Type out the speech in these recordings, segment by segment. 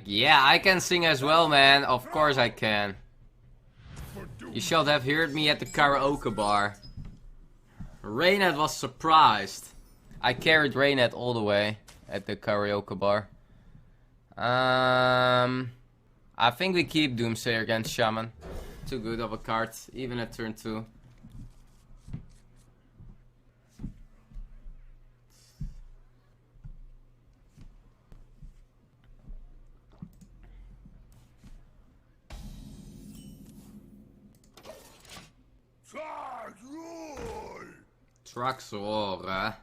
Yeah, I can sing as well, man. Of course I can. You should have heard me at the karaoke bar. Reno was surprised. I carried Reno all the way at the karaoke bar. I think we keep Doomsayer against Shaman. Too good of a card, even at turn 2. Traxor.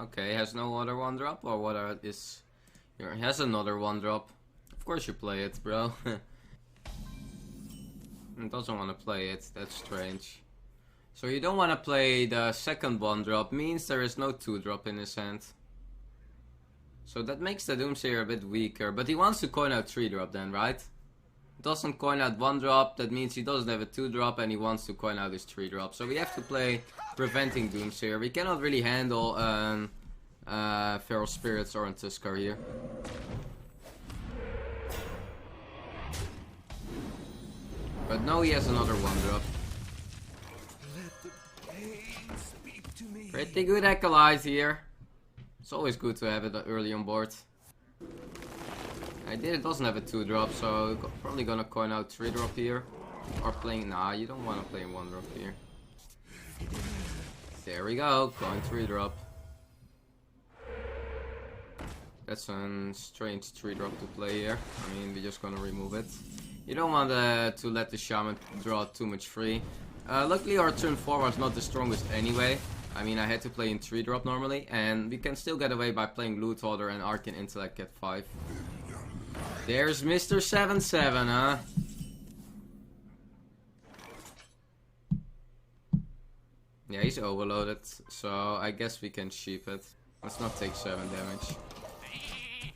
Okay, has no other 1-drop, or what is... Here, has another 1-drop. Of course you play it, bro. It doesn't want to play it, that's strange. So you don't want to play the second 1-drop, means there is no 2-drop in his hand. So that makes the Doomsayer a bit weaker, but he wants to coin out 3-drop then, right? Doesn't coin out 1-drop, that means he doesn't have a 2-drop and he wants to coin out his 3-drop. So we have to play preventing Doomsayer. We cannot really handle Feral Spirits or Tuskar here. But no, he has another 1-drop. Pretty good Acolyte here. It's always good to have it early on board. It doesn't have a 2-drop, so probably gonna coin out 3-drop here. Or playing... Nah, you don't want to play 1-drop here. There we go, coin 3-drop. That's a strange 3-drop to play here. I mean, we're just gonna remove it. You don't want to let the Shaman draw too much free. Luckily our turn 4 was not the strongest anyway. I mean, I had to play in 3-drop normally. And we can still get away by playing Loot Holder and Arcane Intellect at 5. There's Mr. 7-7, huh? Yeah, he's overloaded, so I guess we can sheep it. Let's not take 7 damage.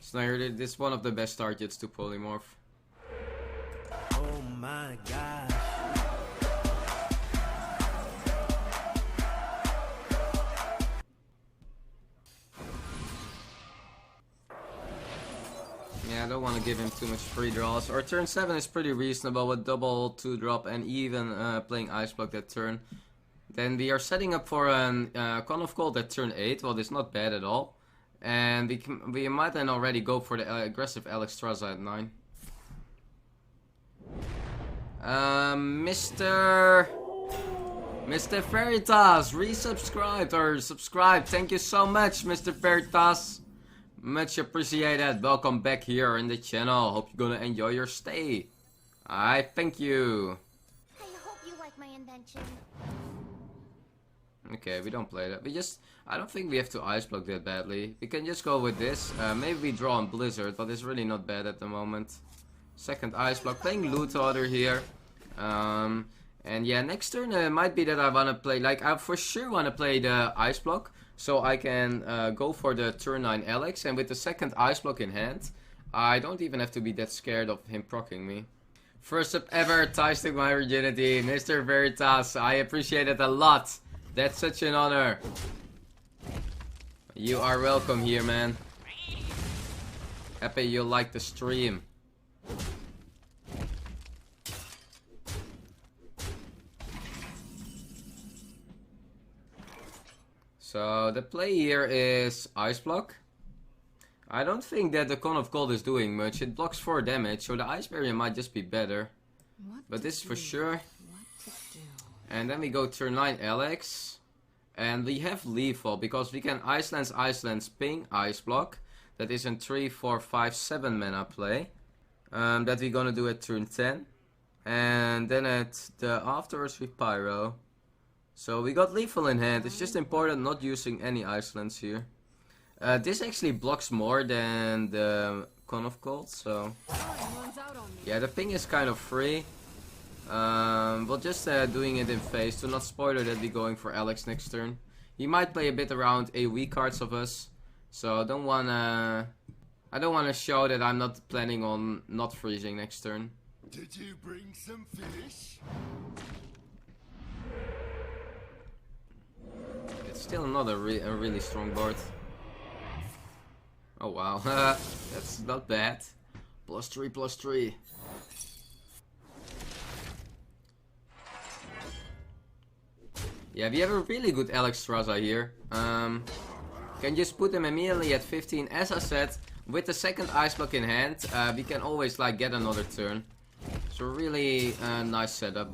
Snyder, this is one of the best targets to polymorph. Oh my god. Yeah, I don't want to give him too much free draws. Our turn 7 is pretty reasonable with double 2-drop and even playing Ice Block that turn. Then we are setting up for a Con of Cold at turn 8. Well, it's not bad at all. And we might then already go for the aggressive Alexstrasza at 9. Mr. Veritas resubscribed or subscribed. Thank you so much, Mr. Veritas. Much appreciated. Welcome back here in the channel. Hope you're gonna enjoy your stay. Thank you. I hope you like my invention. Okay, we don't play that. I don't think we have to Ice Block that badly. We can just go with this. Maybe we draw on Blizzard, but it's really not bad at the moment. Second Ice Block, playing Loot Order here. And yeah, next turn might be that I wanna play, like, I for sure wanna play the Ice Block. So I can go for the turn 9 Alex, and with the second Ice Block in hand, I don't even have to be that scared of him proccing me. First up ever, Thijs took my virginity. Mr. Veritas, I appreciate it a lot. That's such an honor. You are welcome here, man. Happy you like the stream. So the play here is Ice Block. I don't think that the Con of Cold is doing much. It blocks 4 damage, so the Ice Barrier might just be better. But this is for sure. And then we go turn 9 Alex. And we have Lethal, because we can Ice Lance, ping, Ice Block. That is in 3, 4, 5, 7 mana play. That we're gonna do at turn 10. And then at the afterwards we Pyro. So we got Lethal in hand. It's just important not using any Ice Lance here. This actually blocks more than the Con of Cold, so... Yeah, the ping is kind of free. We're just doing it in phase to not spoiler that we're going for Alex next turn. He might play a bit around AoE cards of us. So I don't wanna show that I'm not planning on not freezing next turn. Did you bring some fish? It's still not a really strong board. Oh wow, that's not bad. +3, +3. Yeah, we have a really good Alexstrasza here. Can just put him immediately at 15. As I said, with the second Ice Block in hand, we can always like get another turn. So really nice setup.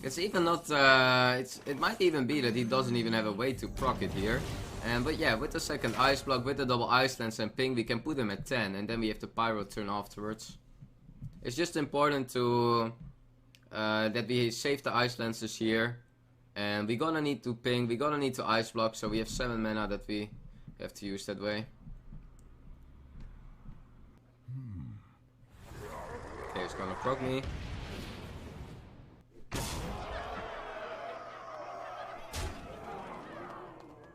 It's even not, it might even be that he doesn't even have a way to proc it here. But yeah, with the second Ice Block, with the double Ice Lance and ping, we can put him at 10. And then we have the Pyro turn afterwards. It's just important to that we save the Ice Lances here. And we're gonna need to ping, we're gonna need to Ice Block, so we have 7 mana that we have to use that way. Okay, it's gonna proc me.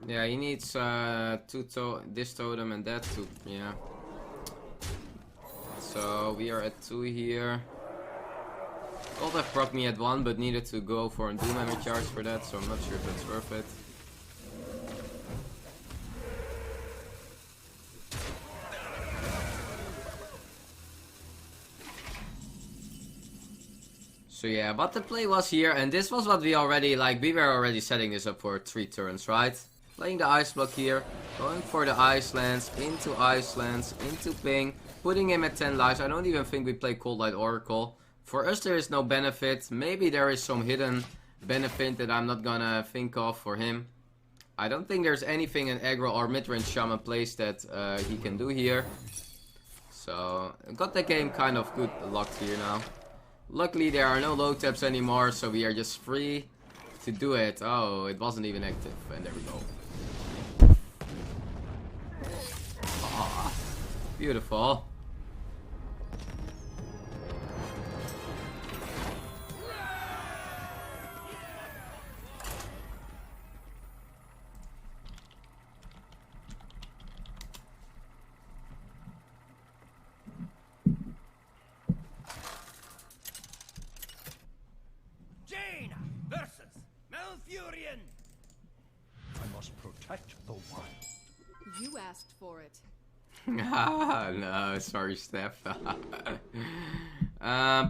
Yeah, he needs this totem and that to, yeah. So we are at 2 here. Could have proc me at 1, but needed to go for a Doom Hammer charge for that, so I'm not sure if that's worth it. So yeah, but the play was here, and this was what we already, like, we were already setting this up for 3 turns, right? Playing the Ice Block here, going for the Ice Lance, into Ice Lance, into ping, putting him at 10 lives. I don't even think we play Cold Light Oracle. For us there is no benefit, maybe there is some hidden benefit that I'm not gonna think of for him. I don't think there's anything in aggro or mid-range Shaman plays that he can do here. So, got the game kind of good locked here now. Luckily there are no low taps anymore, so we are just free to do it. Oh, it wasn't even active, and there we go. Aww, beautiful. You asked for it. No, sorry, Steph.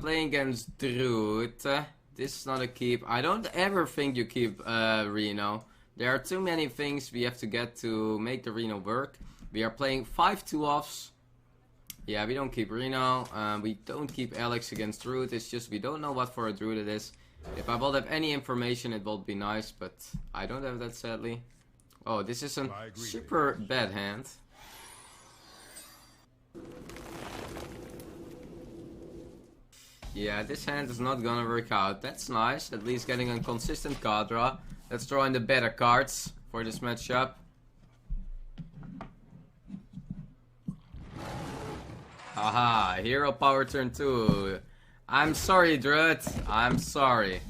Playing against Druid. This is not a keep. I don't ever think you keep Reno. There are too many things we have to get to make the Reno work. We are playing 5 2-offs. Yeah, we don't keep Reno. We don't keep Alex against Druid. It's just we don't know what for a Druid it is. If I will have any information, it will be nice, but I don't have that, sadly. Oh, this is a super bad hand. Yeah, this hand is not gonna work out. That's nice, at least getting a consistent card draw. Let's draw in the better cards for this matchup. Haha, hero power turn 2. I'm sorry, Druid. I'm sorry.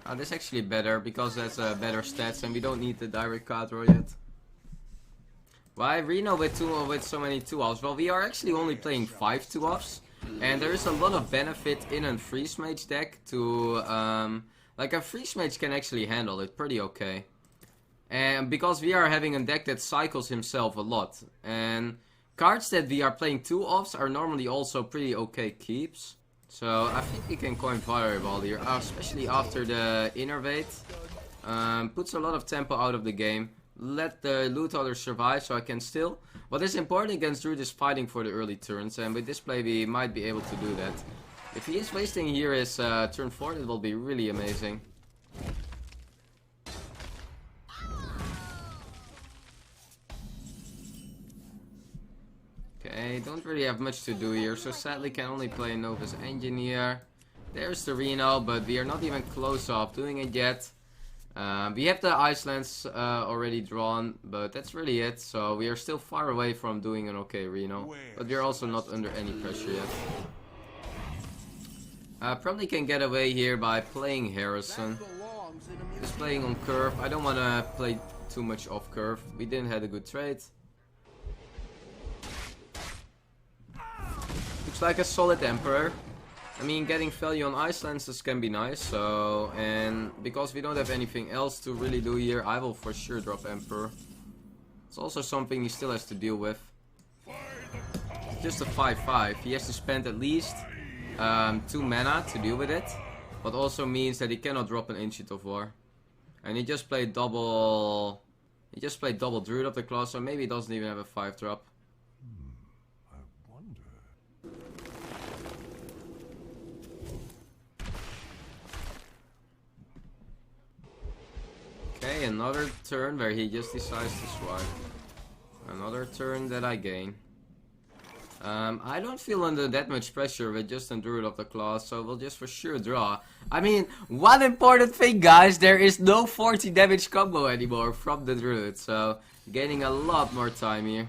Oh, this is actually better because that's better stats and we don't need the direct card draw yet. Why Reno with so many 2-offs? Well, we are actually only playing 5 2-offs. And there is a lot of benefit in a Freeze Mage deck to... like a Freeze Mage can actually handle it pretty okay. And because we are having a deck that cycles himself a lot. And cards that we are playing 2-offs are normally also pretty okay keeps. So I think we can coin Fireball here, especially after the Innervate. Puts a lot of tempo out of the game. Let the loot holders survive so I can still... What is important against Druid is fighting for the early turns, and with this play we might be able to do that. If he is wasting here his turn 4, it will be really amazing. Okay, don't really have much to do here, so sadly can only play Nova's Engineer. There's the Reno, but we are not even close off doing it yet. We have the Ice Lance already drawn, but that's really it. So we are still far away from doing an okay Reno, but we are also not under any pressure yet. Probably can get away here by playing Harrison. Just playing on curve. I don't want to play too much off curve. We didn't have a good trade. Looks like a solid Emperor. I mean, getting value on Ice Lances can be nice, so... And because we don't have anything else to really do here, I will for sure drop Emperor. It's also something he still has to deal with. just a 5/5. He has to spend at least 2 mana to deal with it. But also means that he cannot drop an Ancient of War. And he just played double... He just played double Druid of the Claw, so maybe he doesn't even have a 5-drop. I wonder. Okay, another turn where he just decides to swipe. Another turn that I gain. I don't feel under that much pressure with just a Druid of the Claw, so we'll just for sure draw. I mean, one important thing, guys, there is no 40 damage combo anymore from the Druid, so gaining a lot more time here.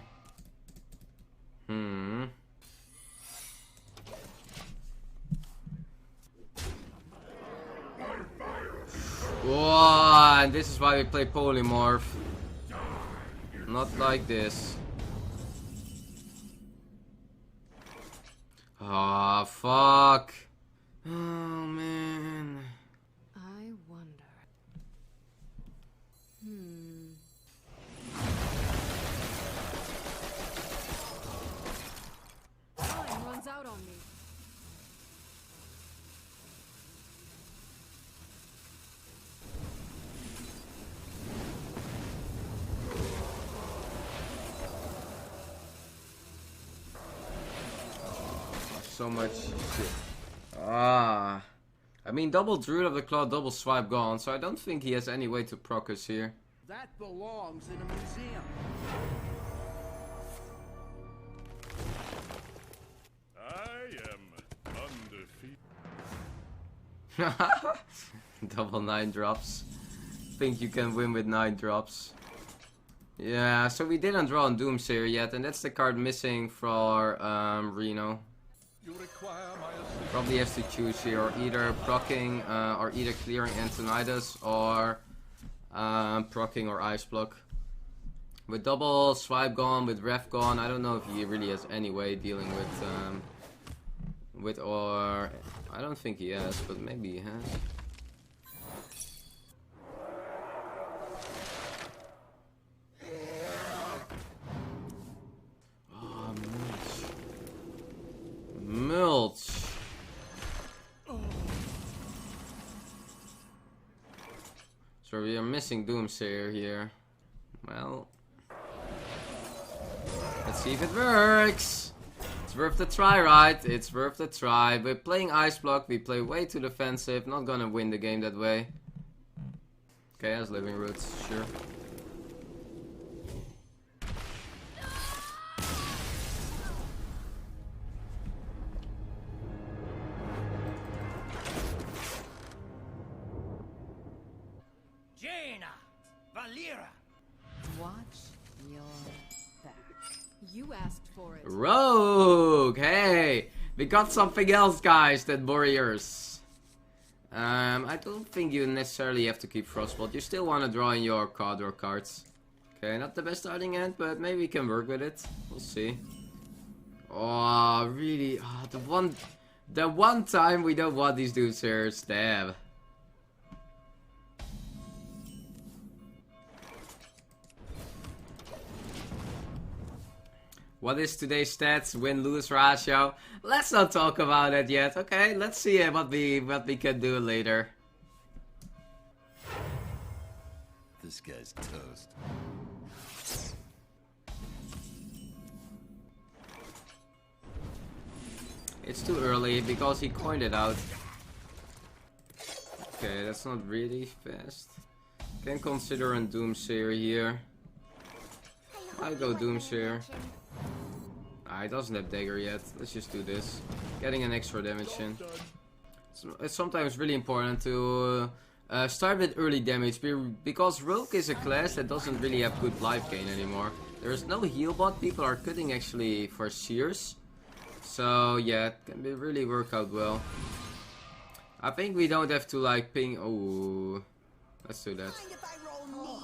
Whoa, and this is why we play Polymorph. Not like this. Ah, fuck. Oh, man. I wonder. Time runs out on me. So much shit. Ah. I mean, double Druid of the Claw, double swipe gone, so I don't think he has any way to proc us here. That belongs in a museum. I am undefeated. Double 9 drops. Think you can win with 9 drops. Yeah, so we didn't draw on Doomsayer yet, and that's the card missing for Reno. You require my assistance. Probably has to choose here, or either procking, or either clearing Antonidas, or procking or Ice Block. With double swipe gone, with ref gone, I don't know if he really has any way dealing with or I don't think he has, but maybe he has. Oh, Mulch. So we are missing Doomsayer here. Well, let's see if it works. It's worth the try, right? It's worth the try. We're playing Ice Block. We play way too defensive. Not gonna win the game that way. Okay, has Living Roots, sure. Watch your back. You asked for it. Rogue! Hey! We got something else, guys, than Warriors. I don't think you necessarily have to keep Frostbolt. You still want to draw in your card or cards. Okay, not the best starting hand, but maybe we can work with it. We'll see. Oh, really? Oh, the one time we don't want these dudes here. Stab. What is today's stats? Win-lose ratio? Let's not talk about it yet. Okay, let's see what we can do later. This guy's toast. It's too early because he coined it out. Okay, that's not really fast. Can consider a Doomsayer here. I'll go Doomsayer. He doesn't have dagger yet. Let's just do this. Getting an extra damage in. It's sometimes really important to start with early damage because Rogue is a class that doesn't really have good life gain anymore. There's no heal bot. People are cutting actually for Sears. So yeah, it can really work out well. I think we don't have to like ping. Oh, let's do that.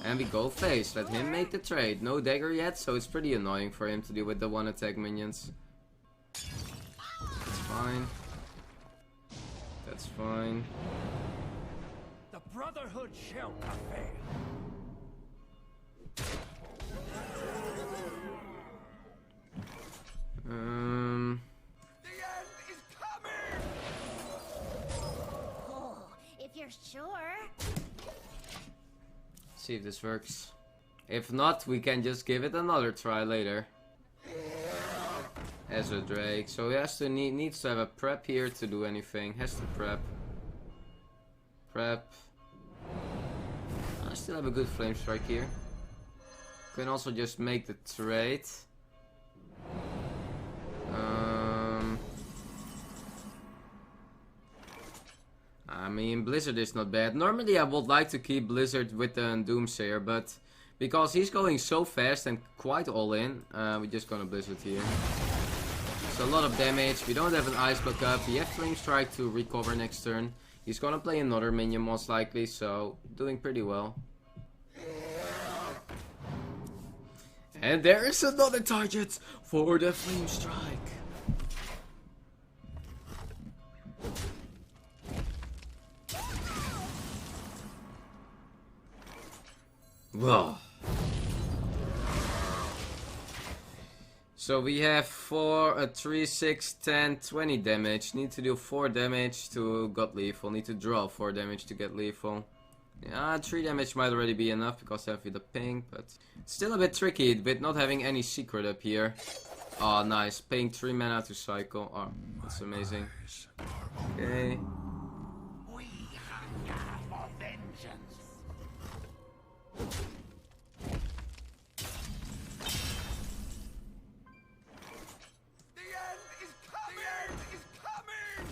And we go face. Let him make the trade. No dagger yet, so it's pretty annoying for him to deal with the one attack minions. That's fine. That's fine. The Brotherhood Shell Cafe. See if this works. If not, we can just give it another try later. As a Drake. So he has to needs to have a prep here to do anything. Has to prep. Prep. I still have a good flame strike here. Can also just make the trade. I mean, Blizzard is not bad. Normally I would like to keep Blizzard with the Doomsayer, but because he's going so fast and quite all in, we're just gonna Blizzard here. It's a lot of damage. We don't have an Ice Block up. We have Flame Strike to recover next turn. He's gonna play another minion most likely, so doing pretty well. And there is another target for the Flame Strike. Whoa. So we have 4, 3, 6, 10, 20 damage. Need to do 4 damage to get lethal. Need to draw 4 damage to get lethal. Yeah, 3 damage might already be enough because I have the ping, but still a bit tricky with not having any secret up here. Oh, nice. Paying 3 mana to cycle. Oh, that's amazing. Okay. We hunger for vengeance. The end is coming!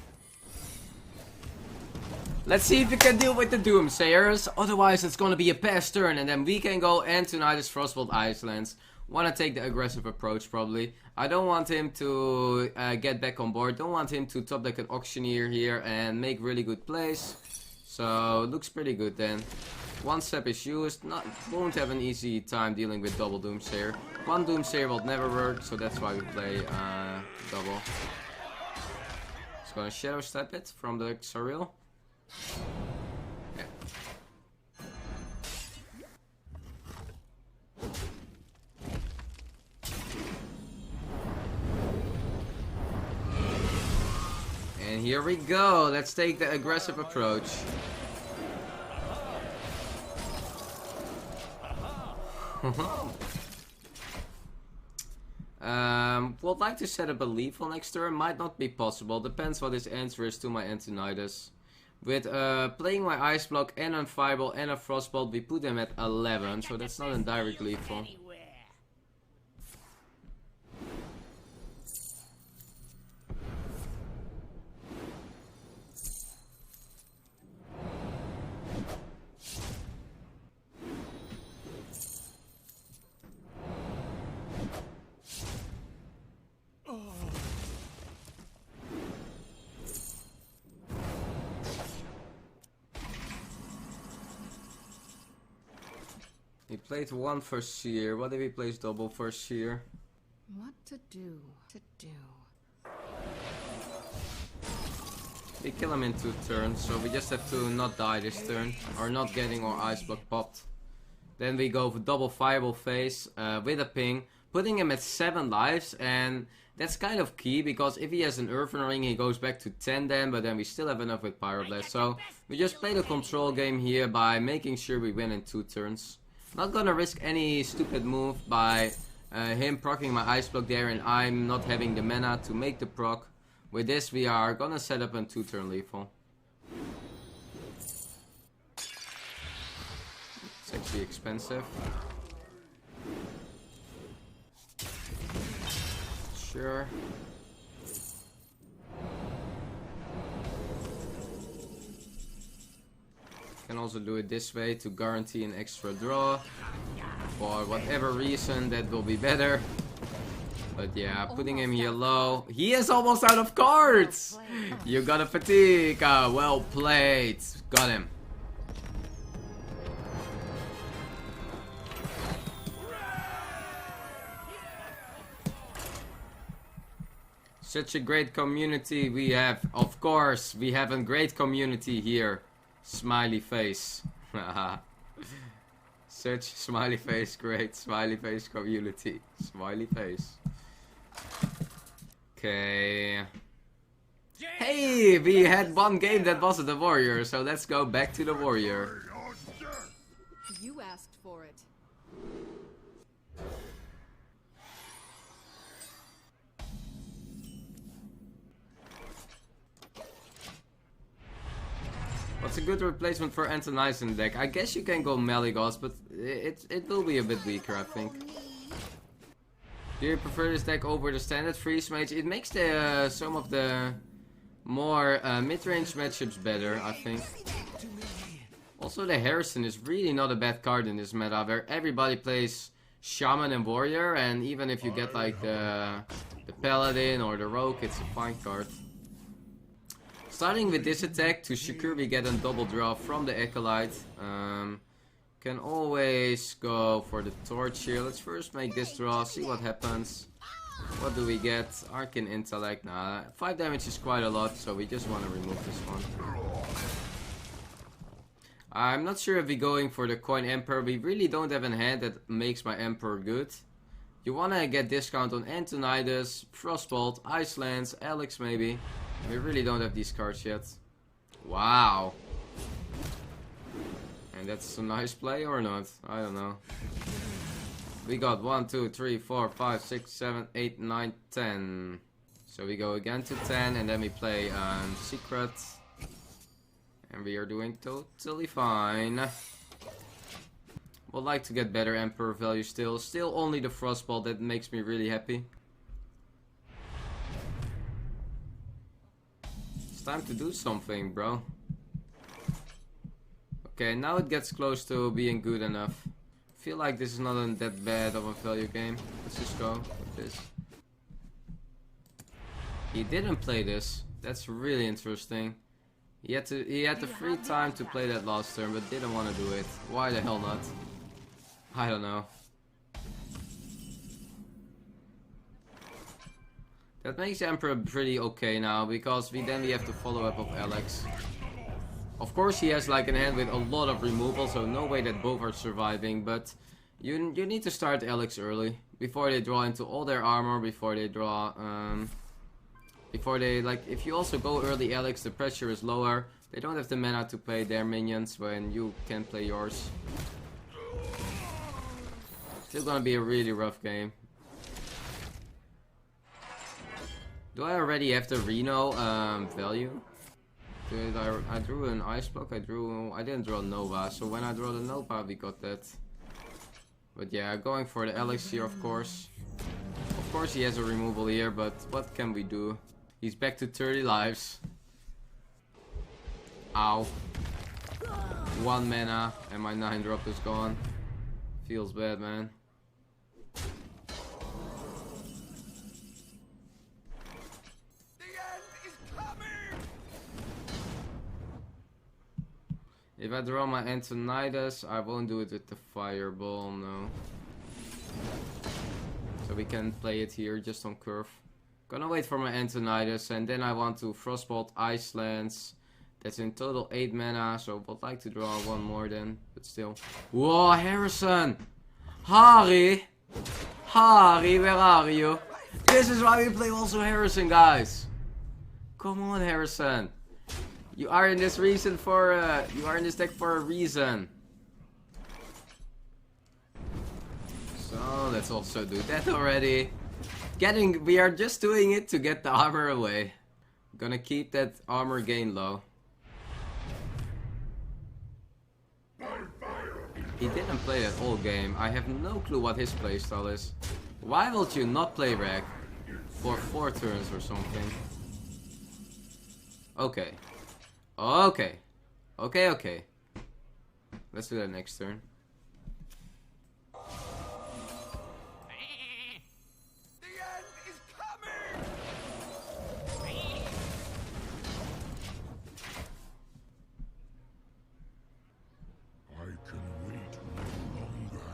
Let's see if we can deal with the Doomsayers. Otherwise, it's gonna be a pass turn, and then we can go Antonidas Frostbolt Icelands. Wanna take the aggressive approach, probably. I don't want him to get back on board. Don't want him to top deck an Auctioneer here and make really good plays. So, looks pretty good then. One step is used. Won't have an easy time dealing with double Doomsayer. One Doomsayer will never work, so that's why we play double. Just gonna Shadow Step it from the Surreal. Yeah. And here we go. Let's take the aggressive approach. Would like to set up a lethal next turn. Might not be possible. Depends what his answer is to my Antonidas. With playing my Ice Block and a Fireball and a Frostbolt, we put him at 11. So that's not a direct lethal. He played 1 for Seer. What if he plays double for Seer? What to do? We kill him in 2 turns, so we just have to not die this turn. Or not getting our Ice Block popped. Then we go for double Fireball phase with a ping. Putting him at 7 lives, and that's kind of key, because if he has an Earthen Ring, he goes back to 10 then, but then we still have enough with Pyroblast. So we just play the control game here by making sure we win in 2 turns. Not gonna risk any stupid move by him proccing my Ice Block there and I'm not having the mana to make the proc. With this we are gonna set up a 2-turn lethal. It's actually expensive. Sure. Can also do it this way to guarantee an extra draw. For whatever reason, that will be better. But yeah, putting him here low. He is almost out of cards! You got a fatigue. Well played. Got him. Such a great community we have. Of course, we have a great community here. Smiley face. Such smiley face, great smiley face community. Smiley face. Okay. Hey, we had 1 game that wasn't a warrior, so let's go back to the warrior. You ask What's a good replacement for Antonice in the deck? I guess you can go Malygos, but it will be a bit weaker, I think. Do you prefer this deck over the standard Freeze Mage? It makes the some of the more mid-range matchups better, I think. Also, the Harrison is really not a bad card in this meta, where everybody plays Shaman and Warrior, and even if you get like the Paladin or the Rogue, it's a fine card. Starting with this attack to secure we get a double draw from the Acolyte. Can always go for the Torch here. Let's first make this draw, see what happens. What do we get? Arcane Intellect. Nah, 5 damage is quite a lot, so we just want to remove this one. I'm not sure if we're going for the Coin Emperor. We really don't have a hand that makes my Emperor good. You want to get discount on Antonidas, Frostbolt, Icelands, Alex maybe. We really don't have these cards yet. Wow. And that's a nice play or not? I don't know. We got 1, 2, 3, 4, 5, 6, 7, 8, 9, 10. So we go again to 10 and then we play Secret. And we are doing totally fine. Would like to get better Emperor value still. Still only the Frostbolt that makes me really happy. It's time to do something, bro. Okay, now it gets close to being good enough. I feel like this is not that bad of a value game. Let's just go with this. He didn't play this. That's really interesting. He had the free time to play that last turn, but didn't want to do it. Why the hell not? I don't know. That makes Emperor pretty okay now, because then we have the follow-up of Alex. Of course he has like an hand with a lot of removal, so no way that both are surviving, but you need to start Alex early. Before they draw into all their armor, before they draw... if you also go early Alex, the pressure is lower. They don't have the mana to play their minions when you can play yours. Still gonna be a really rough game. Do I already have the Reno value? Did I drew an Ice Block, I didn't draw Nova, so when I draw the Nova we got that. But yeah, going for the Alex here of course. Of course he has a removal here, but what can we do? He's back to 30 lives. Ow. 1 mana and my 9-drop is gone. Feels bad, man. If I draw my Antonidas, I won't do it with the Fireball, no. So we can play it here, just on curve. Gonna wait for my Antonidas, and then I want to Frostbolt Icelands. That's in total 8 mana, so would like to draw 1 more then, but still. Whoa, Harrison! Harry! Harry, where are you? This is why we play also Harrison, guys! Come on, Harrison! You are in this reason for you are in this deck for a reason. So let's also do that already. We are just doing it to get the armor away. Gonna keep that armor gain low. He didn't play that whole game. I have no clue what his playstyle is. Why would you not play Rag for 4 turns or something? Okay. Okay. Okay. Let's do that next turn. The end is coming! I can wait no longer.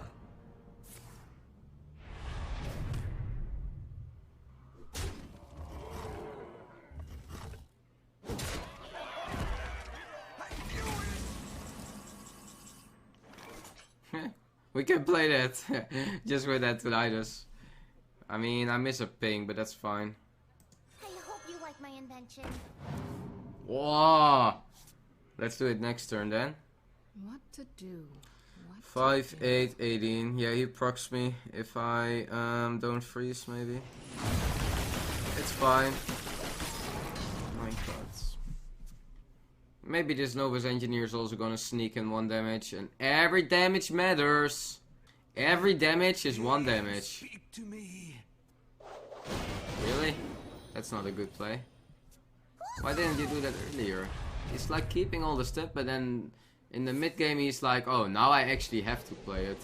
We can play that. Just with that Antonidas. I mean, I miss a ping, but that's fine. I hope you like my invention. Whoa! Let's do it next turn then. What to do? 5, 8, 18. Yeah, he procs me if I don't freeze, maybe. It's fine. 9 cards. Maybe this Nova's Engineer is also gonna sneak in 1 damage. And every damage matters. Every damage is 1 damage. Speak to me. Really? That's not a good play. Why didn't you do that earlier? He's like keeping all the stuff, but then in the mid game he's like, oh, now I actually have to play it.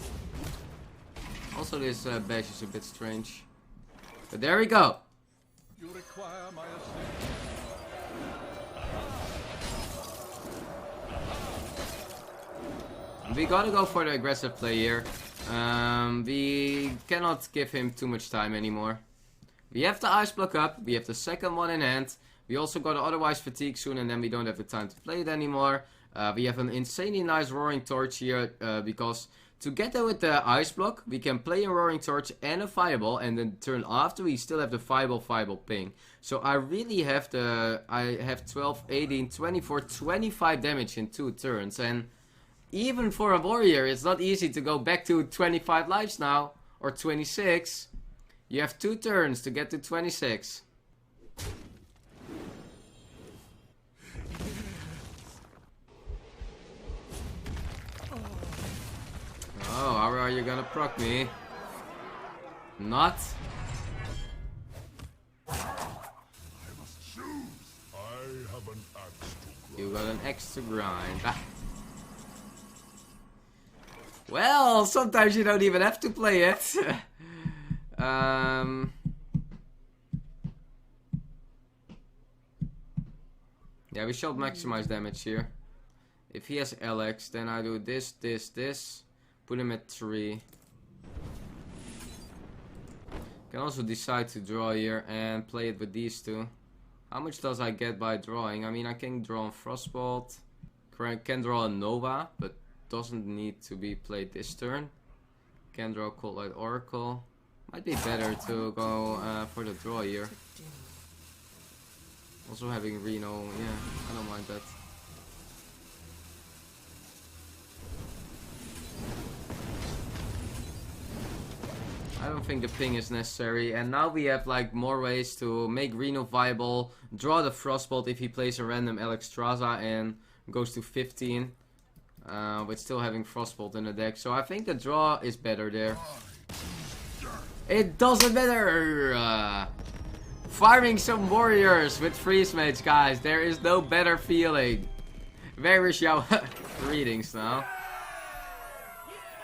Also, this bash is a bit strange. But there we go. You require my assistance. We gotta go for the aggressive play here. We cannot give him too much time anymore. We have the ice block up, we have the second one in hand. We also got otherwise fatigue soon, and then we don't have the time to play it anymore. We have an insanely nice Roaring Torch here, because together with the ice block, we can play a Roaring Torch and a Fireball, and then turn after we still have the Fireball ping. So I really have I have 12, 18, 24, 25 damage in 2 turns, and even for a warrior, it's not easy to go back to 25 lives now, or 26. You have 2 turns to get to 26. Oh, how are you gonna proc me? Not? I must choose. I have an axe to grind. You got an axe to grind. Ah. Well, sometimes you don't even have to play it. Yeah, we should maximize damage here. If he has Alex, then I do this. Put him at 3. Can also decide to draw here and play it with these 2. How much does I get by drawing? I mean, I can draw on Frostbolt. Can draw a Nova, but doesn't need to be played this turn. Can draw Cold Light Oracle. Might be better to go for the draw here. Also having Reno, yeah, I don't mind that. I don't think the ping is necessary, and now we have like more ways to make Reno viable, draw the Frostbolt if he plays a random Alexstrasza and goes to 15, with still having Frostbolt in the deck. So I think the draw is better there. It doesn't matter! Farming some warriors with Freeze Mage, guys, there is no better feeling. Where is your greetings now?